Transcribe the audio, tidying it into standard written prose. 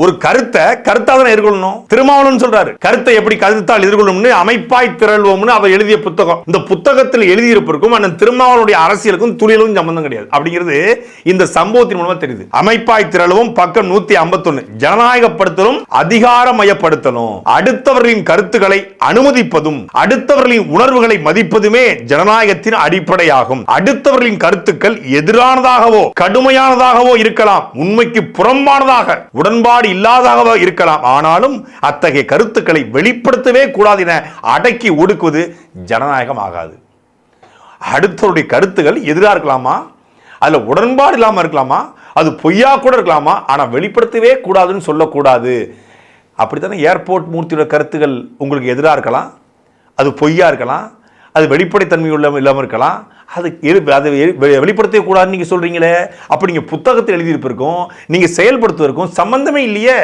ஒரு கருத்தை கருத்தாக எதிர்கொள்ளணும். திருமாவளவன் சொல்றாரு, கருத்தை எப்படி கருத்தால் எதிர்கொள்ளணும்னு அமைப்பாய் திரள்வோம்னு அவர் எழுதிய புத்தகம். இந்த புத்தகத்தில் எழுதியிருப்பிருக்கும் அந்த திருமாவளவனுடைய அரசியலுக்கும் துளியலும் சம்பந்தம் கிடையாது அப்படிங்கிறது இந்த சம்பவத்தின் மூலமா தெரியுது. அமைப்பாய் திரள்வோம் பக்கம் 151. ஜனநாயகப்படுத்தலும் அதிகாரமயப்படுத்தலும், அடுத்தவர்களின் கருத்துக்களை அனுமதிப்பதும் அடுத்தவர்களின் உணர்வுகளை மதிப்பதுமே ஜனநாயகத்தின் அடிப்படையாகும். அடுத்தவர்களின் கருத்துக்கள் எதிரானதாகவோ கடுமையானதாகவோ இருக்கலாம், உண்மைக்கு புறம்பானதாக உடன்பாடு இல்லாததாக இருக்கலாம். ஆனாலும் அத்தகைய கருத்துக்களை வெளிப்படுத்தவே கூடாது என அடக்கி ஒடுக்குவது ஜனநாயகம் ஆகாது. அடுத்தவருடைய கருத்துக்கள் எதிராக இருக்கலாமா, அதுல உடன்பாடு இல்லாம இருக்கலாமா, அது பொய்யா கூட இருக்கலாமா, ஆனா வெளிப்படுத்தவே கூடாதுன்னு சொல்லக்கூடாது. அப்படித்தானே ஏர்போர்ட் மூர்த்தியோட கருத்துக்கள் உங்களுக்கு எதிராக இருக்கலாம், அது பொய்யா இருக்கலாம், அது வெளிப்படைத்தன்மை இல்லாமல் இருக்கலாம், அது வெளிப்படுத்தவே கூடாதுன்னு நீங்க சொல்றீங்களே. அப்ப நீங்க புத்தகத்தில் எழுதியிருப்பிருக்கும், நீங்க செயல்படுத்துவதற்கும் சம்பந்தமே இல்லையே.